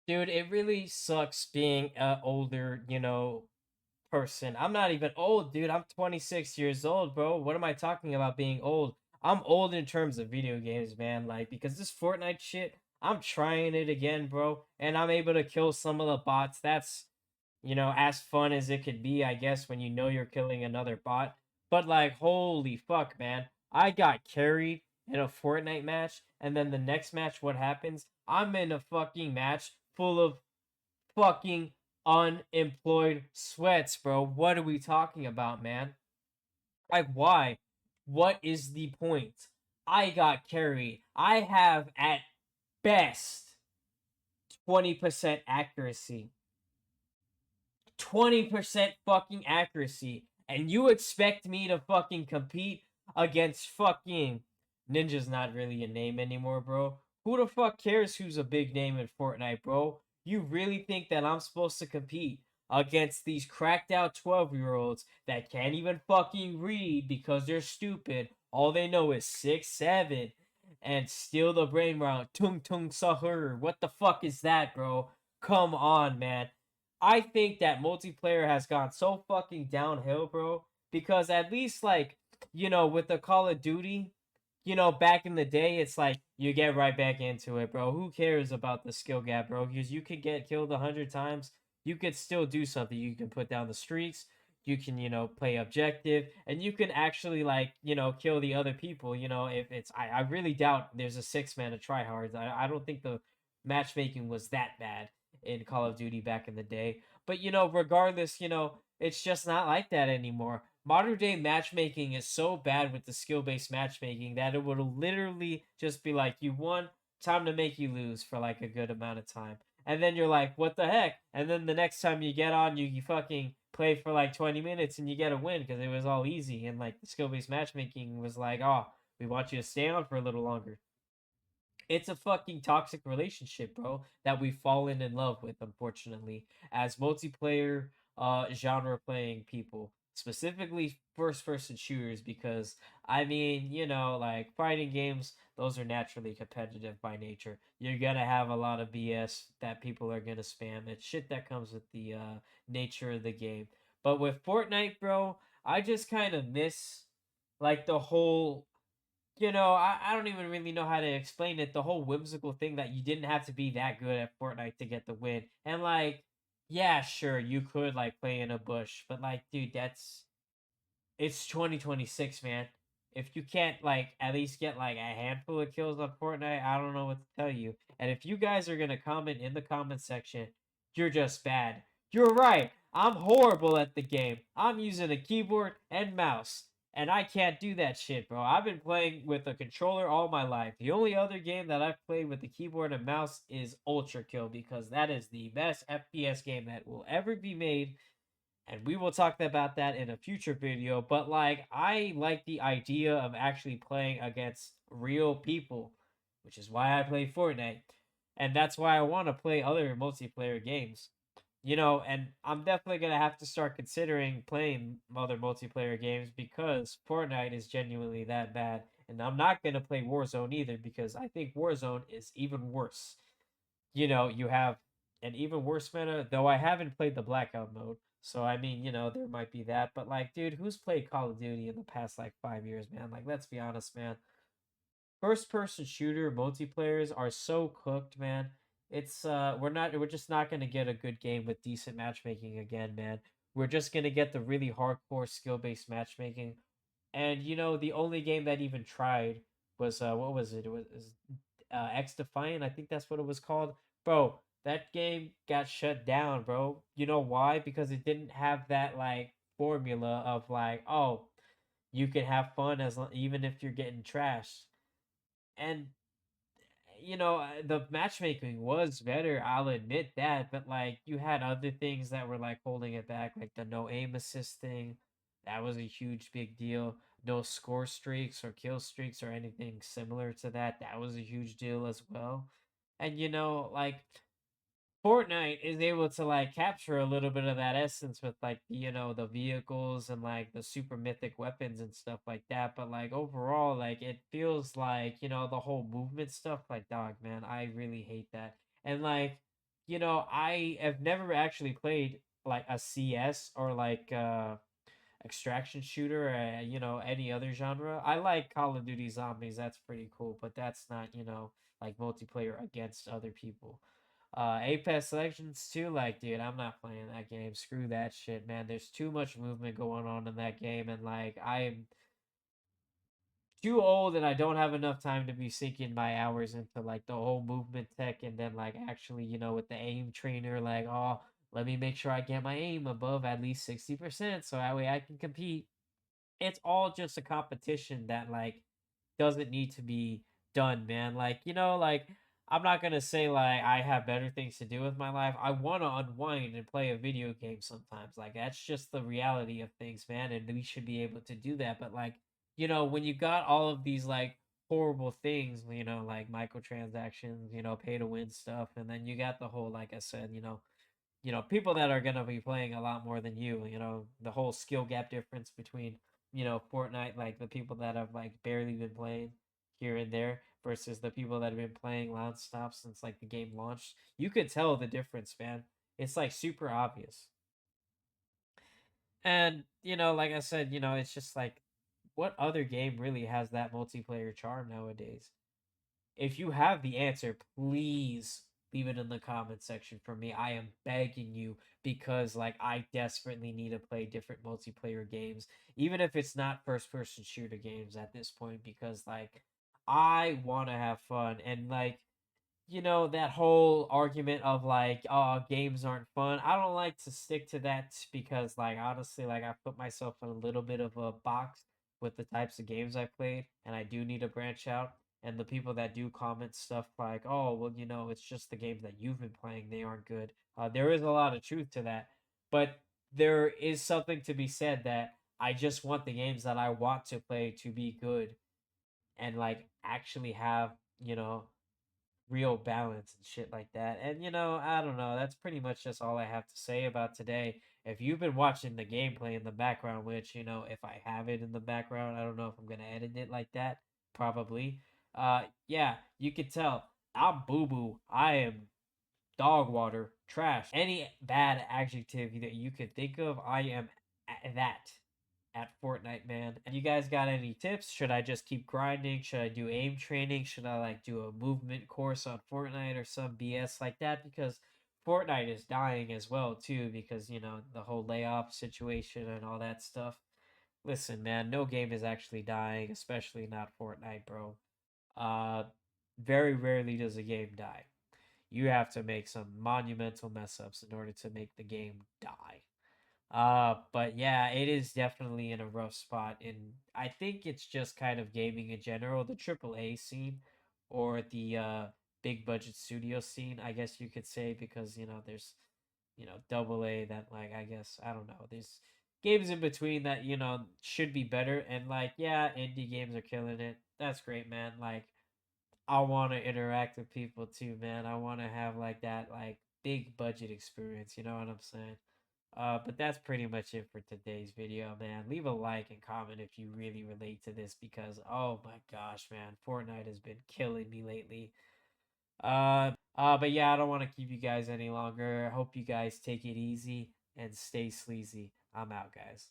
Dude, it really sucks being a older, person. I'm not even old, dude. I'm 26 years old, bro. What am I talking about being old? I'm old in terms of video games, man. Like, because this Fortnite shit, I'm trying it again, bro, and I'm able to kill some of the bots. That's, as fun as it could be, I guess, when you know you're killing another bot. But like, holy fuck, man. I got carried in a Fortnite match, and then the next match, what happens? I'm in a fucking match full of fucking unemployed sweats, bro. What are we talking about, man? Like, why? What is the point? I got carried. I have at best 20% accuracy. 20% fucking accuracy. And you expect me to fucking compete against fucking Ninja's not really a name anymore, bro. Who the fuck cares who's a big name in Fortnite, bro? You really think that I'm supposed to compete against these cracked out 12-year-olds that can't even fucking read because they're stupid? All they know is 6, 7, and steal the brain round. Tung tung sahur. What the fuck is that, bro? Come on, man. I think that multiplayer has gone so fucking downhill, bro. Because at least, like, with the Call of Duty, back in the day, it's like you get right back into it, bro. Who cares about the skill gap, bro? Because you could get killed 100 times, you could still do something. You can put down the streaks, you can, play objective, and you can actually, like, kill the other people. If it's, I really doubt there's a 6 man to try hard. I don't think the matchmaking was that bad in Call of Duty back in the day. But regardless, it's just not like that anymore. Modern day matchmaking is so bad with the skill based matchmaking that it would literally just be like, you won, time to make you lose for like a good amount of time. And then you're like, what the heck? And then the next time you get on, you fucking play for like 20 minutes and you get a win because it was all easy. And like the skill based matchmaking was like, oh, we want you to stay on for a little longer. It's a fucking toxic relationship, bro, that we've fallen in love with, unfortunately, as multiplayer genre playing people, specifically first person shooters, because I mean, like fighting games, those are naturally competitive by nature. You're gonna have a lot of BS that people are gonna spam. It's shit that comes with the nature of the game. But with Fortnite, bro, I just kind of miss like the whole, I don't even really know how to explain it. The whole whimsical thing that you didn't have to be that good at Fortnite to get the win. And like, yeah, sure, you could like play in a bush, but like, dude, it's 2026, man. If you can't like at least get like a handful of kills on Fortnite, I don't know what to tell you. And if you guys are gonna comment in the comment section, you're just bad. You're right. I'm horrible at the game. I'm using a keyboard and mouse. And I can't do that shit, bro. I've been playing with a controller all my life. The only other game that I've played with the keyboard and mouse is Ultra Kill because that is the best FPS game that will ever be made, and we will talk about that in a future video. But like, I like the idea of actually playing against real people, which is why I play Fortnite, and that's why I want to play other multiplayer games. And I'm definitely gonna have to start considering playing other multiplayer games because Fortnite is genuinely that bad, and I'm not gonna play Warzone either because I think Warzone is even worse. You have an even worse meta, though I haven't played the blackout mode. So I mean, there might be that, but like, dude, who's played Call of Duty in the past like 5 years, man? Like, let's be honest, man. First person shooter multiplayers are so cooked, man. It's we're just not gonna get a good game with decent matchmaking again, man. We're just gonna get the really hardcore skill based matchmaking. And the only game that even tried was what was it? It was X Defiant. I think that's what it was called. Bro, that game got shut down, bro. You know why? Because it didn't have that like formula of like, oh, you can have fun even if you're getting trashed. And the matchmaking was better, I'll admit that, but like you had other things that were like holding it back, like the no aim assist thing. That was a huge big deal. No score streaks or kill streaks or anything similar to that. That was a huge deal as well. And like Fortnite is able to like capture a little bit of that essence with like the vehicles and like the super mythic weapons and stuff like that, but like overall like it feels like the whole movement stuff, like, dog, man, I really hate that. And like I have never actually played like a CS or like extraction shooter, or any other genre. I like Call of Duty Zombies. That's pretty cool, but that's not like multiplayer against other people. Apex Legends too. Like, dude, I'm not playing that game. Screw that shit, man. There's too much movement going on in that game, and like I am too old and I don't have enough time to be sinking my hours into like the whole movement tech and then like actually, with the aim trainer, like, oh, let me make sure I get my aim above at least 60% so that way I can compete. It's all just a competition that like doesn't need to be done, man. Like, like I'm not gonna say like I have better things to do with my life. I want to unwind and play a video game sometimes. Like that's just the reality of things, man. And we should be able to do that. But like, when you got all of these like horrible things, like microtransactions, pay to win stuff, and then you got the whole, like I said, people that are gonna be playing a lot more than you. The whole skill gap difference between Fortnite, like the people that have like barely been playing here and there versus the people that have been playing nonstop since like the game launched. You could tell the difference, man. It's like super obvious. And like I said, it's just like what other game really has that multiplayer charm nowadays? If you have the answer, please leave it in the comment section for me. I am begging you because like I desperately need to play different multiplayer games, even if it's not first person shooter games at this point because like I want to have fun and like that whole argument of like, oh, games aren't fun. I don't like to stick to that because, like, honestly, like, I put myself in a little bit of a box with the types of games I played, and I do need to branch out. And the people that do comment stuff like, oh, well, it's just the games that you've been playing, they aren't good. There is a lot of truth to that. But there is something to be said that I just want the games that I want to play to be good and, like, actually have, real balance and shit like that. And I don't know. That's pretty much just all I have to say about today. If you've been watching the gameplay in the background, which if I have it in the background, I don't know if I'm gonna edit it like that. Probably. Yeah, you can tell I'm boo boo. I am dog water, trash, any bad adjective that you could think of. I am that at Fortnite, man. And you guys got any tips? Should I just keep grinding? Should I do aim training? Should I like do a movement course on Fortnite or some BS like that? Because Fortnite is dying as well too because the whole layoff situation and all that stuff. Listen, man, no game is actually dying, especially not Fortnite, bro. Uh very rarely does a game die. You have to make some monumental mess ups in order to make the game die. But yeah, it is definitely in a rough spot, and I think it's just kind of gaming in general, the AAA scene or the big budget studio scene, I guess you could say, because there's double A that like I guess I don't know, there's games in between that should be better, and like yeah, indie games are killing it. That's great, man. Like I want to interact with people too, man. I want to have like that like big budget experience. You know what I'm saying? But that's pretty much it for today's video, man. Leave a like and comment if you really relate to this because oh my gosh, man, Fortnite has been killing me lately. But yeah, I don't want to keep you guys any longer. I hope you guys take it easy and stay sleazy. I'm out, guys.